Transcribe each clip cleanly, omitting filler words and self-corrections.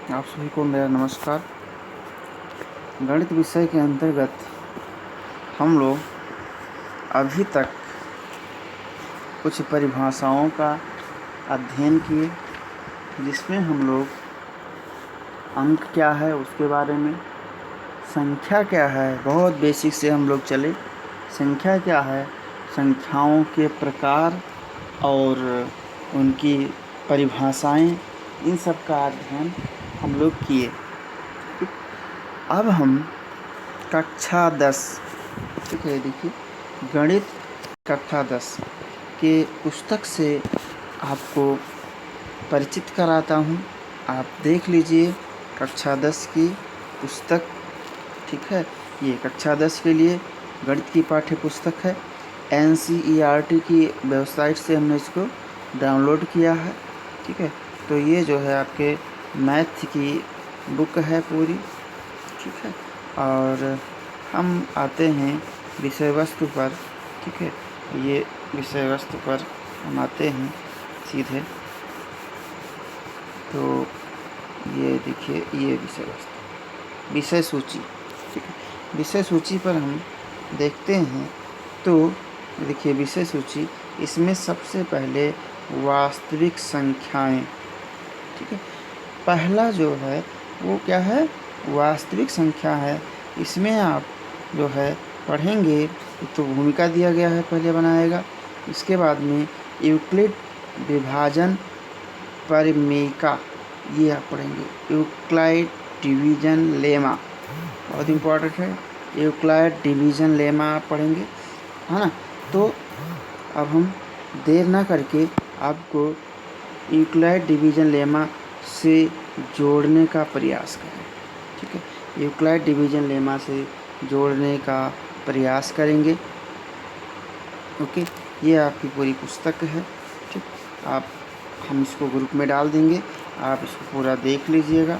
आप सभी को मेरा नमस्कार। गणित विषय के अंतर्गत हम लोग अभी तक कुछ परिभाषाओं का अध्ययन किए, जिसमें हम लोग अंक क्या है उसके बारे में, संख्या क्या है, बहुत बेसिक से हम लोग चले। संख्या क्या है, संख्याओं के प्रकार और उनकी परिभाषाएं, इन सब का अध्ययन हम लोग किए। अब हम कक्षा 10, ठीक है, देखिए गणित कक्षा 10 के पुस्तक से आपको परिचित कराता हूँ। आप देख लीजिए कक्षा 10 की पुस्तक, ठीक है। ये कक्षा 10 के लिए गणित की पाठ्य पुस्तक है। NCERT की वेबसाइट से हमने इसको डाउनलोड किया है, ठीक है। तो ये जो है आपके मैथ की बुक है पूरी, ठीक है। और हम आते हैं विषय वस्तु पर, ठीक है। ये विषय वस्तु पर हम आते हैं सीधे। तो ये देखिए, ये विषय वस्तु, विषय सूची, ठीक है। विषय सूची पर हम देखते हैं तो देखिए विषय सूची, इसमें सबसे पहले वास्तविक संख्याएं, ठीक है। पहला जो है वो क्या है, वास्तविक संख्या है। इसमें आप जो है पढ़ेंगे तो भूमिका दिया गया है, पहले बनाएगा। इसके बाद में यूक्लिड विभाजन परिमेयिका, ये आप पढ़ेंगे। यूक्लाइड डिवीजन लेमा बहुत इम्पोर्टेंट है, यूक्लाइड डिवीजन लेमा आप पढ़ेंगे, है ना। तो अब हम देर ना करके आपको यूक्लाइड डिवीजन लेमा से जोड़ने का प्रयास करें, ठीक है। यूक्लाइड डिवीजन लेमा से जोड़ने का प्रयास करेंगे, ओके। ये आपकी पूरी पुस्तक है, ठीक। हम इसको ग्रुप में डाल देंगे, आप इसको पूरा देख लीजिएगा,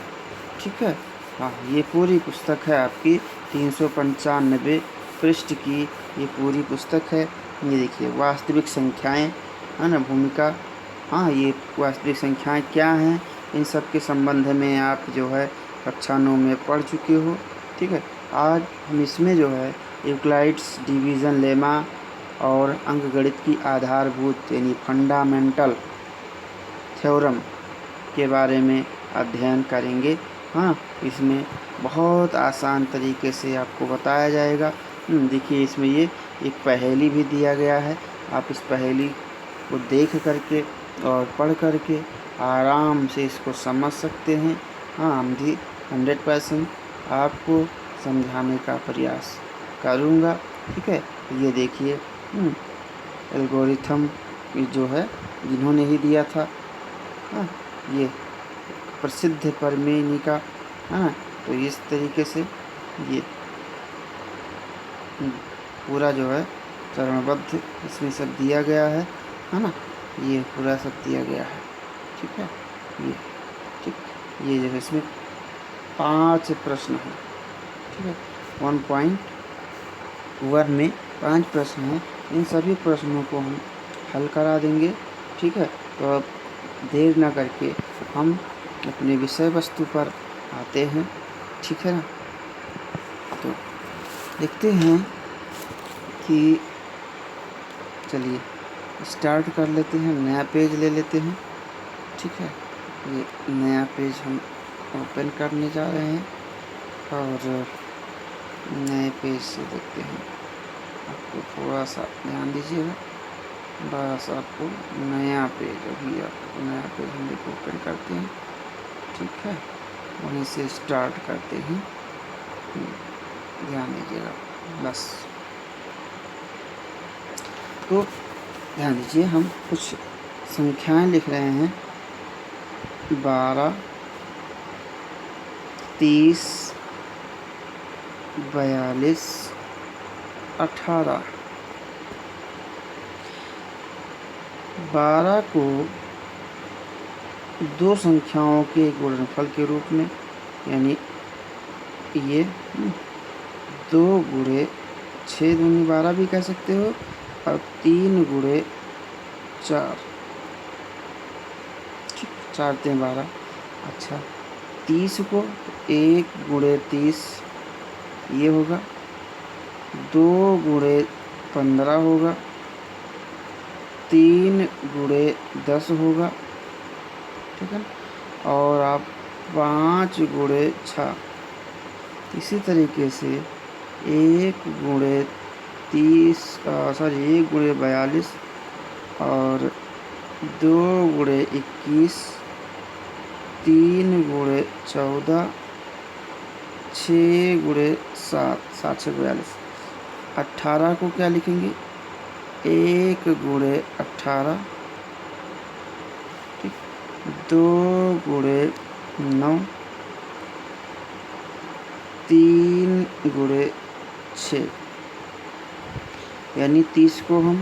ठीक है। हाँ, ये पूरी पुस्तक है आपकी 395 पृष्ठ की ये पूरी पुस्तक है। ये देखिए वास्तविक संख्याएं, है ना, भूमिका। हाँ, ये वास्तविक संख्याएं क्या हैं, इन सब के संबंध में आप जो है कक्षा 9 में पढ़ चुके हो, ठीक है। आज हम इसमें जो है यूक्लाइड्स डिवीज़न लेमा और अंकगणित की आधारभूत यानी फंडामेंटल थ्योरम के बारे में अध्ययन करेंगे। हाँ, इसमें बहुत आसान तरीके से आपको बताया जाएगा। देखिए इसमें ये एक पहेली भी दिया गया है, आप इस पहेली को देख करके और पढ़ करके आराम से इसको समझ सकते हैं। हाँ, हम भी 100% आपको समझाने का प्रयास करूँगा, ठीक है। ये देखिए एल्गोरिथम जो है जिन्होंने ही दिया था, हाँ, ये प्रसिद्ध परिमेयिका, है ना। तो इस तरीके से ये पूरा जो है चरणबद्ध इसमें सब दिया गया है ना। ये पूरा सब दिया गया है, ठीक है। ये ठीक, ये जो है इसमें 5 प्रश्न हैं, ठीक है। 1.1 में 5 प्रश्न हैं। इन सभी प्रश्नों को हम हल करा देंगे, ठीक है। तो अब देर ना करके हम अपने विषय वस्तु पर आते हैं, ठीक है ना। तो देखते हैं कि चलिए स्टार्ट कर लेते हैं, नया पेज ले लेते हैं, ठीक है। ये नया पेज हम ओपन करने जा रहे हैं और नए पेज से देखते हैं। आपको थोड़ा सा ध्यान दीजिएगा, बस आपको नया पेज, अभी आपको नया पेज हम लोग ओपन करते हैं, ठीक है। वहीं से स्टार्ट करते हैं, ध्यान दीजिएगा बस। तो ध्यान दीजिए, हम कुछ संख्याएं लिख रहे हैं। 12, 30, 42, 18। 12 को दो संख्याओं के गुणनफल के रूप में, यानी ये 2 गुणे 6 दूनी 12 भी कह सकते हो, और 3 गुणे 4, 4 3 12। अच्छा, 30 को 1 गुणे 30 ये होगा, 2 गुणे 15 होगा, 3 गुणे 10 होगा, ठीक है ना। और आप 5 गुणे 6, इसी तरीके से 1 गुणे 1 गुणे 42 और 2 गुणे 21, 3 गुणे 14, 6 गुणे 7, 7 6 42, 18 को क्या लिखेंगे, 1 गुणे 18, ठीक, 2 गुणे 9, 3 गुणे 6, यानी 30 को हम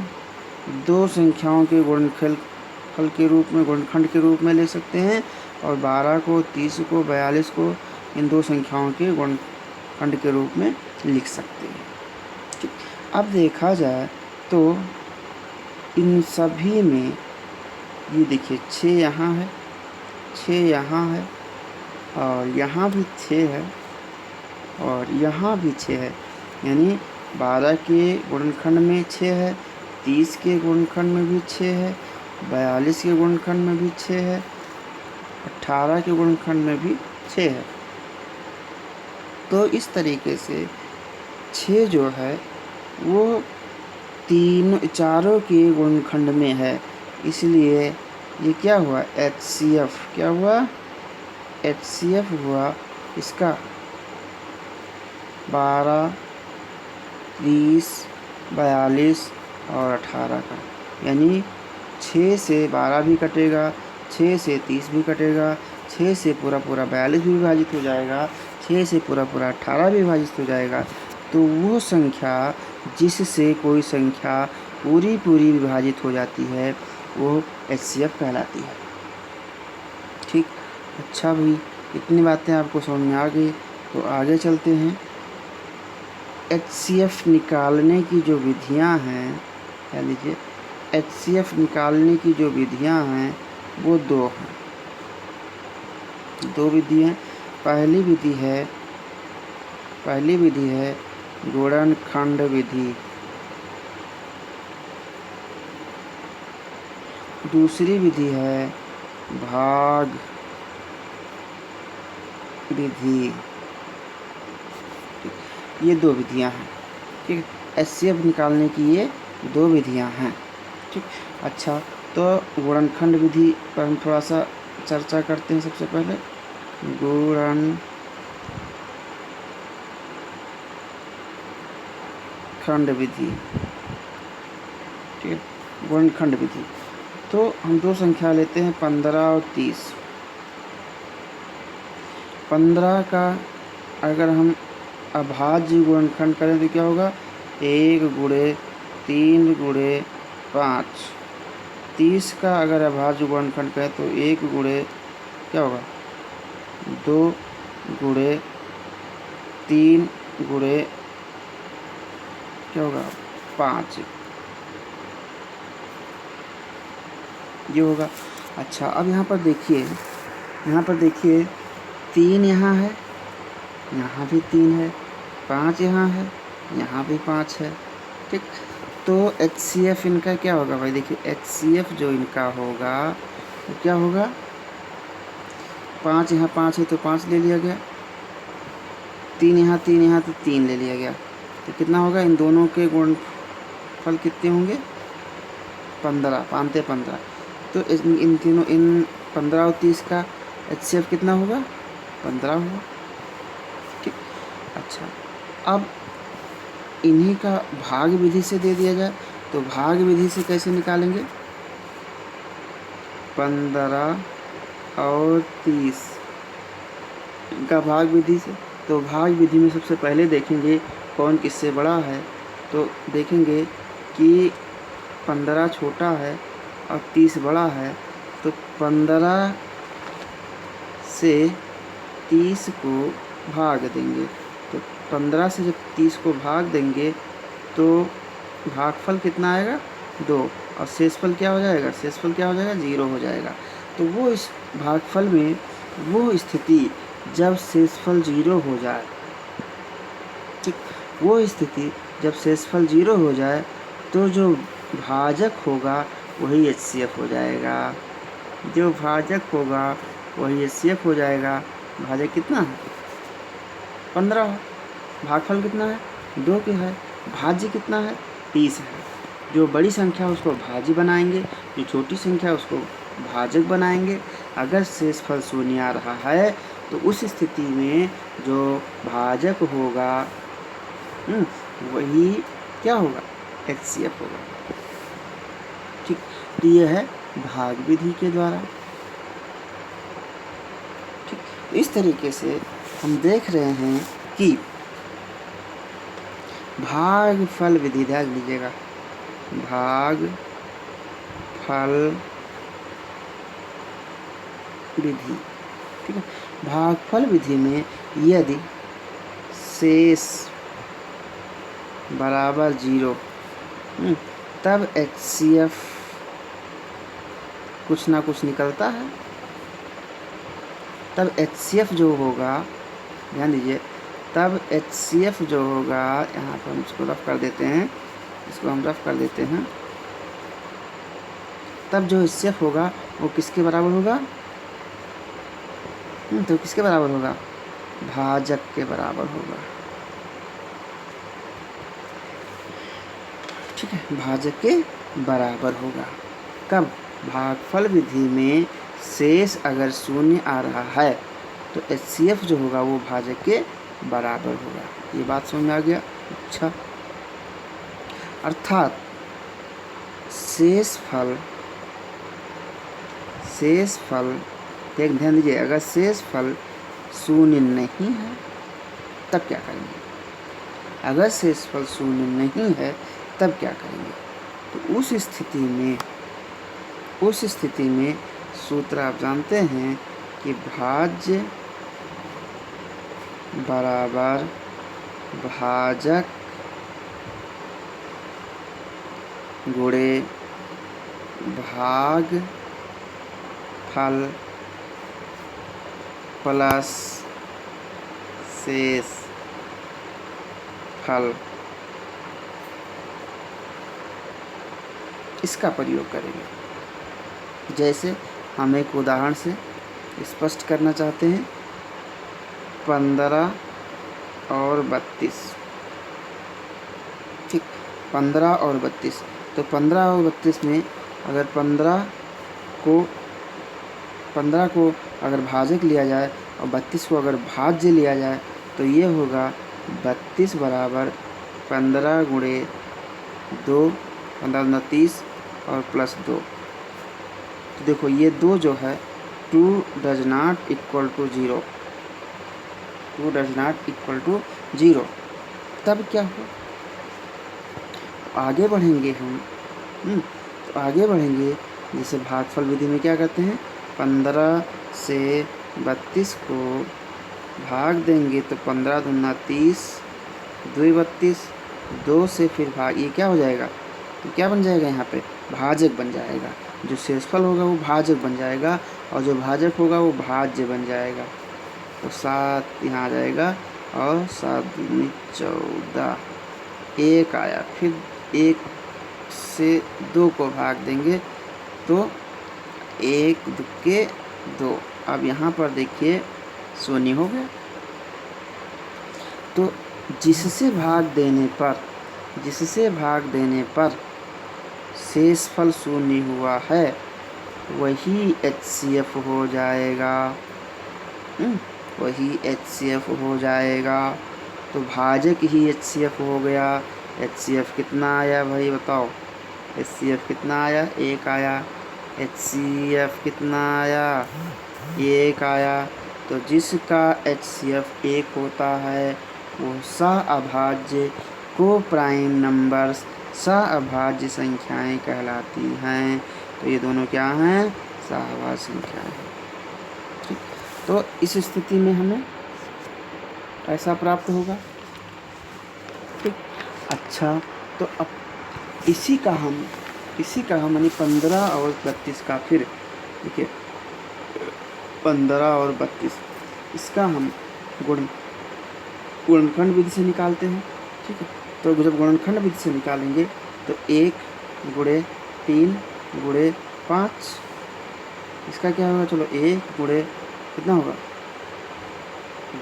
2 संख्याओं के गुणनफल के रूप में, गुणनखंड के रूप में ले सकते हैं, और 12 को, 30 को, 42 को इन 2 संख्याओं के गुणनखंड के रूप में लिख सकते हैं, ठीक। अब देखा जाए तो इन सभी में ये देखिए 6 यहाँ है, 6 यहाँ है, और यहाँ भी 6 है, और यहाँ भी 6 है, यानी 12 के गुणनखंड में 6 है, 30 के गुणनखंड में भी 6 है, 42 के गुणनखंड में भी 6 है, 18 के गुणनखंड में भी 6 है। तो इस तरीके से 6 जो है वो चारों के गुणनखंड में है, इसलिए ये क्या हुआ, HCF क्या हुआ, HCF हुआ इसका 12, 30, 42 और 18 का, यानी 6 से 12 भी कटेगा, 6 से 30 भी कटेगा, 6 से पूरा 42 भी विभाजित हो जाएगा, 6 से पूरा 18 भी विभाजित हो जाएगा। तो वो संख्या जिससे कोई संख्या पूरी विभाजित हो जाती है वो HCF कहलाती है, ठीक। अच्छा भाई, इतनी बातें आपको समझ में आ गई, तो आगे चलते हैं। HCF निकालने की जो विधियां हैं, क्या लीजिए, HCF निकालने की जो विधियां हैं वो 2 हैं, 2 विधि हैं। पहली विधि है गुणनखंड विधि, दूसरी विधि है भाग विधि, ये 2 विधियां हैं, ठीक। HCF निकालने की ये 2 विधियां हैं, ठीक। अच्छा, तो गुणनखंड विधि पर हम थोड़ा सा चर्चा करते हैं। सबसे पहले गुणनखंड विधि, ठीक है, गुणनखंड विधि। तो हम 2 संख्या लेते हैं, 15 और 30। 15 का अगर हम अभाज्य गुणनखंड करें तो क्या होगा, 1 गुणे 3 गुणे 5। 30 का अगर अभाज्य गुणनखंड करें तो 1 गुणे क्या होगा, 2 गुणे 3 गुणे क्या होगा, 5, ये होगा। अच्छा, अब यहाँ पर देखिए 3 यहाँ है, यहाँ भी 3 है, 5 यहाँ है, यहाँ भी 5 है, ठीक। तो HCF इनका क्या होगा भाई, देखिए HCF जो इनका होगा वो क्या होगा, 5 यहाँ 5 है तो 5 ले लिया गया, 3 यहाँ तो 3 ले लिया गया, तो कितना होगा, इन दोनों के गुणनफल कितने होंगे, 15, 5 15। तो इन तीनों, इन 15 और 30 का HCF कितना होगा, 15 होगा, ठीक। अच्छा, अब इन्हीं का भाग विधि से दे दिया जाए, तो भाग विधि से कैसे निकालेंगे, 15 और 30 का भाग विधि से। तो भाग विधि में सबसे पहले देखेंगे कौन किससे बड़ा है, तो देखेंगे कि 15 छोटा है और 30 बड़ा है, तो 15 से 30 को भाग देंगे। तो 15 से जब 30 को भाग देंगे तो भागफल कितना आएगा, 2, और शेषफल क्या हो जाएगा, 0 हो जाएगा। तो वो इस भागफल में वो स्थिति जब शेषफल 0 हो जाए, ठीक, वो स्थिति जब शेषफल 0 हो जाए तो जो भाजक होगा वही HCF हो जाएगा। जो भाजक होगा वही HCF हो जाएगा। भाजक कितना है? 15। भागफल कितना है? 2 के है। भाज्य कितना है? 30 है। जो बड़ी संख्या उसको भाज्य बनाएंगे, जो छोटी संख्या उसको भाजक बनाएंगे। अगर शेषफल 0 आ रहा है तो उस स्थिति में जो भाजक होगा वही क्या होगा? HCF होगा। ठीक, तो यह है भाग विधि के द्वारा। ठीक, इस तरीके से हम देख रहे हैं कि भागफल विधि, ध्यान दीजिएगा, भागफल विधि। ठीक है, भागफल विधि में यदि शेष बराबर 0 तब HCF कुछ ना कुछ निकलता है। तब HCF जो होगा, ध्यान दीजिए, तब HCF जो होगा, यहाँ पर हम इसको रफ कर देते हैं, इसको हम रफ कर देते हैं। तब जो HCF होगा वो किसके बराबर होगा? तो किसके बराबर होगा? भाजक के बराबर होगा। ठीक है, भाजक के बराबर होगा। कब? भागफल विधि में शेष अगर 0 आ रहा है तो HCF जो होगा वो भाजक के बराबर होगा। ये बात समझ में आ गया? अच्छा, अर्थात शेषफल देख, ध्यान दीजिए, अगर शेषफल 0 नहीं है तब क्या करेंगे? अगर शेषफल 0 नहीं है तब क्या करेंगे? तो उस स्थिति में सूत्र आप जानते हैं कि भाज्य बराबर भाजक गुणे भागफल प्लस शेषफल, इसका प्रयोग करेंगे। जैसे हम एक उदाहरण से स्पष्ट करना चाहते हैं, 15 और 32। ठीक, 15 और 32। तो 15 और 32 में अगर 15 को अगर भाजक लिया जाए और 32 को अगर भाज्य लिया जाए तो ये होगा 32 बराबर 15 गुणे 2, 15 30 और प्लस 2। तो देखो ये 2 जो है 2 does not equal to 0, 2 does not equal to 0। तब क्या हो? आगे बढ़ेंगे हम, तो आगे बढ़ेंगे। जैसे भागफल विधि में क्या करते हैं, 15 से 32 को भाग देंगे तो 15 दूना 30, 2 32, 2 से फिर भाग, ये क्या हो जाएगा? तो क्या बन जाएगा? यहाँ पे भाजक बन जाएगा। जो शेषफल होगा वो भाजक बन जाएगा और जो भाजक होगा वो भाज्य बन जाएगा। तो 7 यहाँ आ जाएगा और 7 दूनी 14, 1 आया। फिर 1 से 2 को भाग देंगे तो 1 दुक्के 2। अब यहाँ पर देखिए 0 हो गया। तो जिससे भाग देने पर शेषफल 0 हुआ है वही HCF हो जाएगा। वही HCF हो जाएगा। तो भाजक ही HCF हो गया। HCF कितना आया भाई बताओ? HCF कितना आया? 1 आया। HCF कितना आया? 1 आया। तो जिसका HCF 1 होता है वो सह-अभाज्य को प्राइम नंबर्स सह-अभाज्य संख्याएं कहलाती हैं। तो ये दोनों क्या हैं? सह-अभाज्य संख्याएं हैं। ठीक, तो इस स्थिति में हमें ऐसा प्राप्त होगा। ठीक, अच्छा, तो अब इसी का हम यानी 15 और 32 का, फिर देखिए 15 और 32 इसका हम गुणनखंड विधि से निकालते हैं। ठीक है, तो जब गुणनखंड विधि से निकालेंगे तो 1 गुणे 3 गुणे 5, इसका क्या होगा, चलो 1 गुणे कितना होगा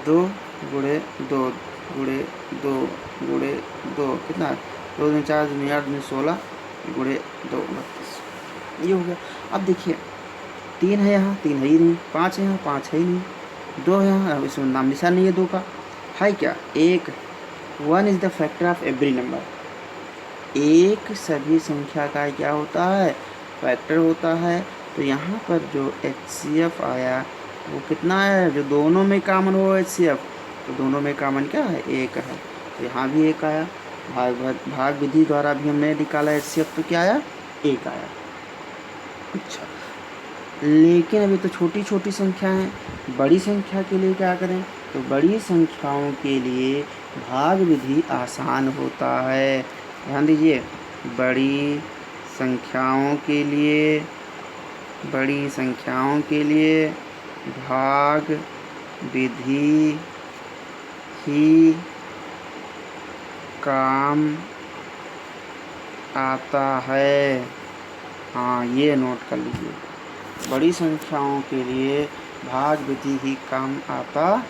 2 गुणे 2 गुणे 2 गुणे 2 कितना है 2 दूनी 4 दूनी 8 दूनी 16 गुणे 2 32, ये हो गया। अब देखिए 3 है यहाँ, 3 है ही नहीं, 5 है यहाँ, 5 है ही नहीं, 2 है यहाँ, इसमें नाम निशान नहीं है 2 का, है क्या 1। 1 is the factor of every number. एक सभी संख्या का क्या होता है, फैक्टर होता है। तो यहाँ पर जो HCF आया वो कितना है, जो दोनों में कॉमन हो HCF, तो दोनों में कॉमन क्या है 1 है, तो यहाँ भी 1 आया। भाग विधि द्वारा भी हमने निकाला HCF, तो क्या आया 1 आया। अच्छा, लेकिन अभी तो छोटी छोटी संख्या हैं, बड़ी संख्या के लिए क्या करें, तो बड़ी संख्याओं के लिए भाग विधि आसान होता है। ध्यान दीजिए, बड़ी संख्याओं के लिए भाग विधि ही काम आता है। हाँ, ये नोट कर लीजिए, बड़ी संख्याओं के लिए भाग विधि ही काम आता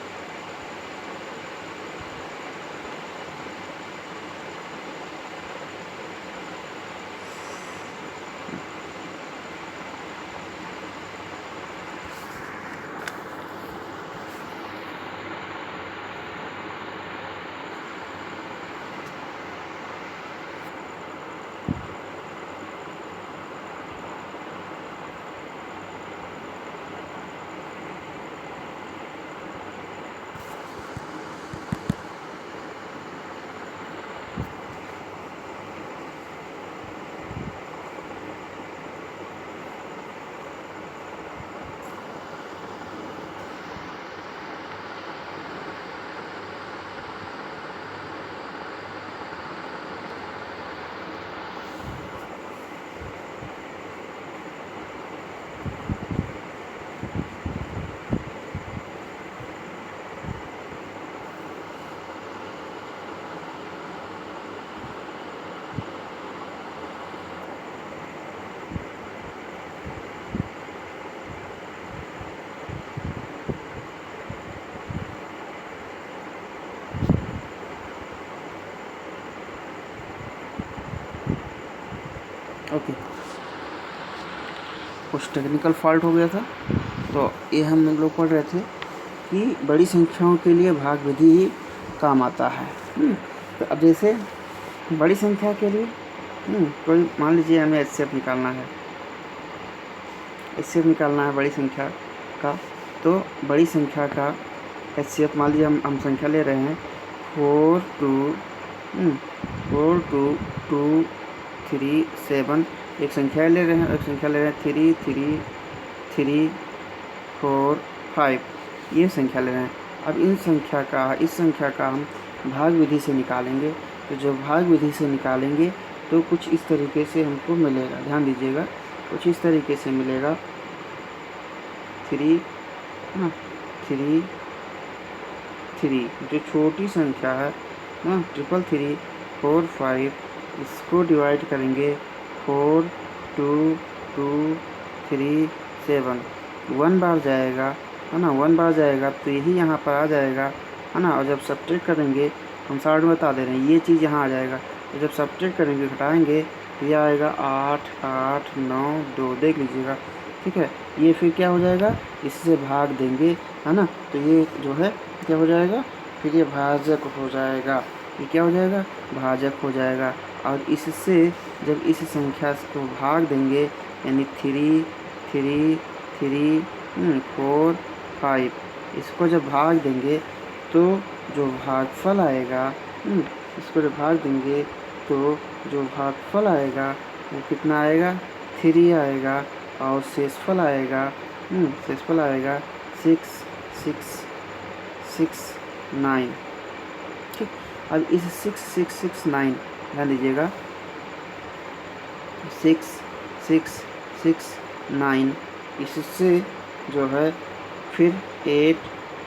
ओके। कुछ टेक्निकल फॉल्ट हो गया था, तो ये हम लोग पढ़ रहे थे कि बड़ी संख्याओं के लिए भाग विधि ही काम आता है। तो अब जैसे बड़ी संख्या के लिए कोई मान लीजिए हमें HCF निकालना है, बड़ी संख्या का, तो बड़ी संख्या का HCF मान लीजिए हम संख्या ले रहे हैं 4 2 2 3 7, एक संख्या ले रहे हैं 3 3 3 4 5, ये संख्या ले रहे हैं। अब इस संख्या का हम भाग विधि से निकालेंगे, तो जो भाग विधि से निकालेंगे तो कुछ इस तरीके से हमको मिलेगा। ध्यान दीजिएगा, कुछ इस तरीके से मिलेगा 3 3 3, जो छोटी संख्या है 3 4 5, इसको डिवाइड करेंगे 4 2 2 3 7, 1 बार जाएगा, है ना, 1 बार जाएगा तो यही यहाँ पर आ जाएगा, है ना। और जब सब्ट्रैक्ट करेंगे, हम साइड में बता दे रहे हैं, ये चीज़ यहाँ आ जाएगा। तो जब सब्ट्रैक्ट करेंगे, घटाएंगे, तो ये आएगा 8 8 9 2, देख लीजिएगा। ठीक है, ये फिर क्या हो जाएगा, इससे भाग देंगे, है ना, तो ये जो है क्या हो जाएगा, फिर ये भाजक हो जाएगा। ये क्या हो जाएगा, भाजक हो जाएगा। और इससे जब इस संख्या को भाग देंगे, यानी 3 3 3 4 5, इसको जब भाग देंगे तो जो भागफल आएगा, इसको जब भाग देंगे तो जो भागफल आएगा वो कितना आएगा, 3 आएगा। और शेषफल आएगा 6 6 6 9। ठीक, अब इस 6 6 6 9 ध्यान दीजिएगा, 6 6 6 9, इससे जो है फिर 8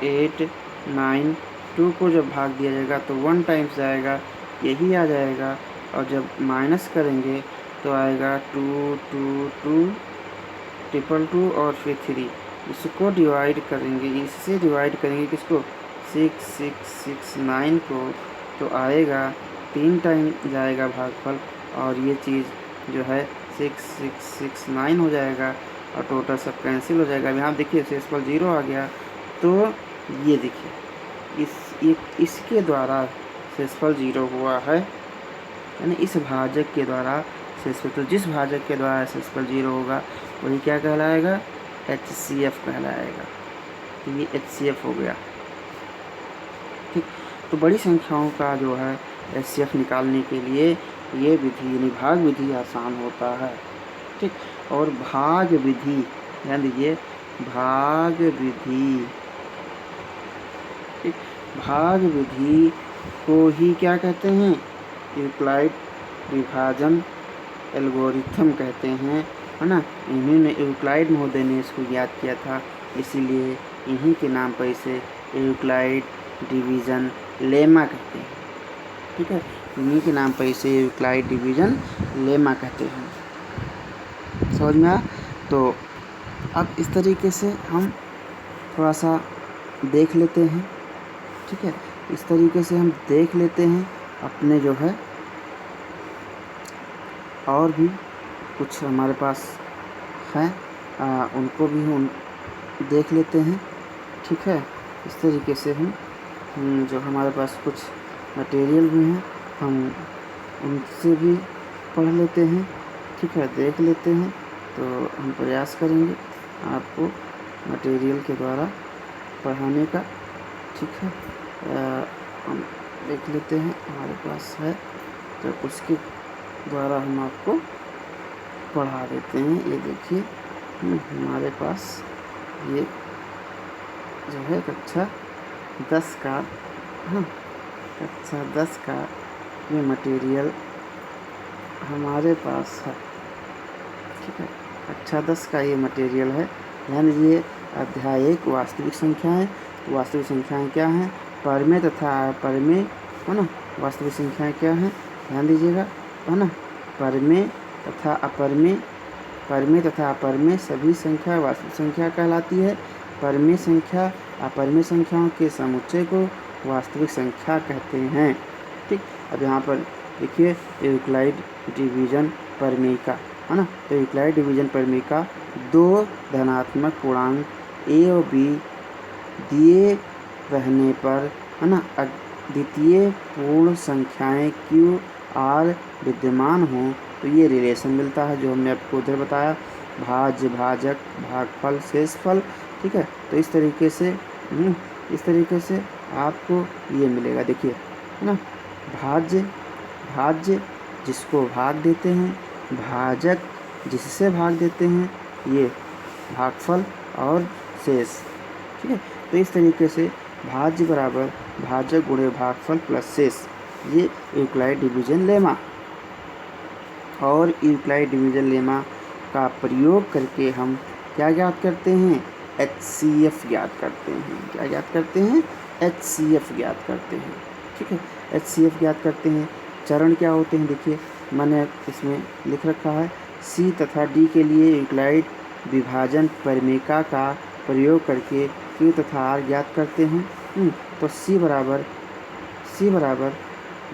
8 9 2 को जब भाग दिया जाएगा तो 1 टाइम्स जाएगा, यही आ जाएगा। और जब माइनस करेंगे तो आएगा 2 2 2 ट्रिपल 2 और फिर 3। इसको डिवाइड करेंगे, इससे डिवाइड करेंगे किसको, 6 6 6 9 को, तो आएगा 3 टाइम जाएगा भागफल, और ये चीज़ जो है 6 6 6 9 हो जाएगा और टोटल सब कैंसिल हो जाएगा। अब यहाँ देखिए शेषफल 0 आ गया, तो ये देखिए इसके द्वारा शेषफल 0 हुआ है, यानी इस भाजक के द्वारा शेषफल, तो जिस भाजक के द्वारा शेषफल 0 होगा वही क्या कहलाएगा, HCF कहलाएगा। तो ये HCF हो गया। ठीक, तो बड़ी संख्याओं का जो है HCF निकालने के लिए ये विधि यानी भाग विधि आसान होता है। ठीक, और भाग विधि, ध्यान दीजिए, भाग विधि, ठीक, भाग विधि को ही क्या कहते हैं, यूक्लाइड विभाजन एल्गोरिथम कहते हैं, है ना। इन्होंने यूक्लाइड महोदय ने इसको याद किया था, इसीलिए इन्हीं के नाम पर इसे यूक्लाइड डिवीज़न लेमा कहते हैं। ठीक है, इन्हीं के नाम पर इसे यूक्लाइड डिवीज़न लेमा कहते हैं। समझ में आया? तो अब इस तरीके से हम थोड़ा सा देख लेते हैं। ठीक है, इस तरीके से हम देख लेते हैं अपने जो है, और भी कुछ हमारे पास हैं, उनको भी हम देख लेते हैं। ठीक है, इस तरीके से हम जो हमारे पास कुछ मटेरियल भी हैं हम उनसे भी पढ़ लेते हैं। ठीक है, देख लेते हैं। तो हम प्रयास करेंगे आपको मटेरियल के द्वारा पढ़ाने का। ठीक है, हम देख लेते हैं हमारे पास है, तो उसके द्वारा हम आपको पढ़ा देते हैं। ये देखिए हमारे पास ये जो है कक्षा 10 का, हाँ, कक्षा 10 का ये मटेरियल हमारे पास है। ठीक है, कक्षा 10 का ये मटेरियल है। ध्यान दीजिए, अध्याय 1 वास्तविक संख्याएं। तो वास्तविक संख्याएं क्या हैं, परमेय तथा अपरमेय, है ना। वास्तविक संख्याएं क्या हैं, ध्यान दीजिएगा, है ना। परमेय तथा अपरमेय, परमेय तथा अपरमेय सभी संख्या वास्तविक संख्या कहलाती है। परमेय संख्या अपरमेय संख्याओं के समुच्चय को वास्तविक संख्या कहते हैं। ठीक, अब यहाँ पर देखिए यूक्लाइड डिवीज़न प्रमेयिका, है ना। तो यूक्लाइड डिवीज़न प्रमेयिका 2 धनात्मक पूर्णांक a और b दिए रहने पर, है ना, अद्वितीय पूर्ण संख्याएं q r विद्यमान हों तो ये रिलेशन मिलता है जो हमने आपको उधर बताया, भाज्य, भाजक, भागफल, शेषफल। ठीक है, तो इस तरीके से आपको ये मिलेगा। देखिए, है ना, भाज्य, भाज्य जिसको भाग देते हैं, भाजक जिससे भाग देते हैं, ये भागफल और शेष। ठीक है, तो इस तरीके से भाज्य बराबर भाजक गुणे भागफल प्लस शेष, ये यूक्लाइड डिवीज़न लेमा। और यूक्लाइड डिवीज़न लेमा का प्रयोग करके हम क्या ज्ञात करते हैं, HCF ज्ञात करते हैं। क्या ज्ञात करते हैं, HCF ज्ञात करते हैं। ठीक है, HCF ज्ञात करते हैं। चरण क्या होते हैं, देखिए मैंने इसमें लिख रखा है, C तथा D के लिए यूक्लाइड विभाजन प्रमेयिका का प्रयोग करके Q तथा R ज्ञात करते हैं। तो C बराबर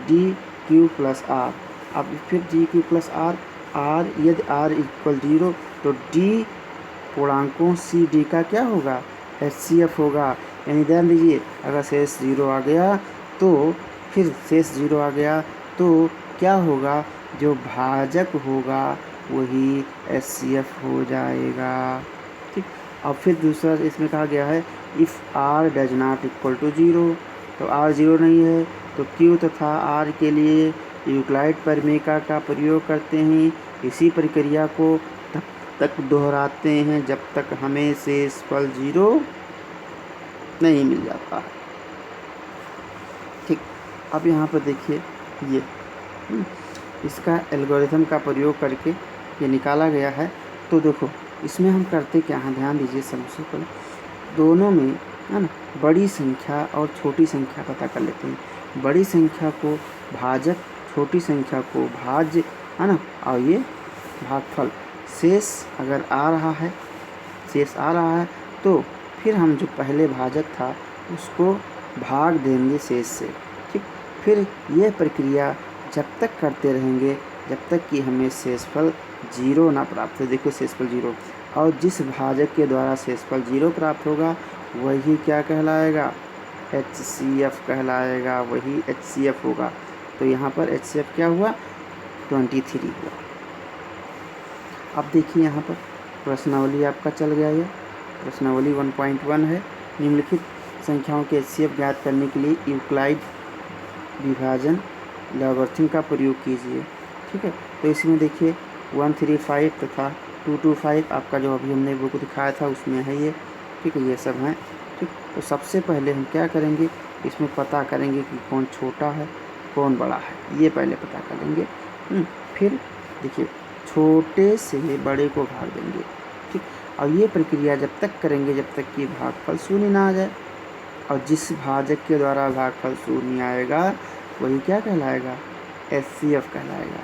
DQ प्लस R। अब फिर DQ प्लस R, यदि R इक्वल 0 तो D पूर्णांकों C D का क्या होगा, HCF होगा। यानी ध्यान दीजिए, अगर शेष 0 आ गया तो फिर शेष 0 आ गया तो क्या होगा, जो भाजक होगा वही HCF हो जाएगा। ठीक, अब फिर दूसरा इसमें कहा गया है, if R does not equal to 0, तो R 0 नहीं है तो Q तथा R के लिए यूक्लाइड प्रमेयिका का प्रयोग करते हैं। इसी प्रक्रिया को तब तक दोहराते हैं जब तक हमें शेषफल 0 नहीं मिल जाता। ठीक, अब यहाँ पर देखिए ये इसका एल्गोरिथम का प्रयोग करके ये निकाला गया है। तो देखो इसमें हम करते क्या हैं, ध्यान दीजिए। सबसे पहले दोनों में है ना। बड़ी संख्या और छोटी संख्या पता कर लेते हैं। बड़ी संख्या को भाजक, छोटी संख्या को भाज्य, है ना, और ये भागफल। शेष अगर आ रहा है, शेष आ रहा है तो फिर हम जो पहले भाजक था उसको भाग देंगे शेष से, ठीक। फिर ये प्रक्रिया जब तक करते रहेंगे जब तक कि हमें शेषफल 0 ना प्राप्त हो। देखो शेषफल 0, और जिस भाजक के द्वारा शेषफल 0 प्राप्त होगा वही क्या कहलाएगा, HCF कहलाएगा, वही HCF होगा। तो यहाँ पर HCF क्या हुआ, 23 हुआ। अब देखिए यहाँ पर प्रश्नावली आपका चल गया। ये प्रश्नावली 1.1 है। निम्नलिखित संख्याओं के HCF ज्ञात करने के लिए यूक्लाइड विभाजन लॉगरिथम का प्रयोग कीजिए, ठीक है। तो इसमें देखिए 135 तथा 225 आपका जो अभी हमने बुक दिखाया था उसमें है ये, ठीक है, ये सब हैं, ठीक। तो सबसे पहले हम क्या करेंगे, इसमें पता करेंगे कि कौन छोटा है कौन बड़ा है, ये पहले पता करेंगे। फिर देखिए छोटे से बड़े को भाग देंगे, ठीक। और ये प्रक्रिया जब तक करेंगे जब तक कि भागफल शून्य ना आ जाए, और जिस भाजक के द्वारा भागफल शून्य आएगा वही क्या कहलाएगा, HCF कहलाएगा,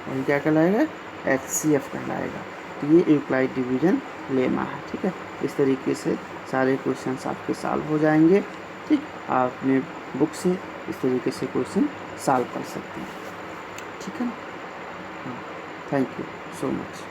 वही क्या कहलाएगा, HCF कहलाएगा। तो ये यूक्लाइड डिवीजन लेमा है, ठीक है। इस तरीके से सारे क्वेश्चंस आपके सॉल्व हो जाएंगे, ठीक। आप अपने बुक से इस तरीके से क्वेश्चन सॉल्व कर सकते हैं, ठीक है। Thank you so much.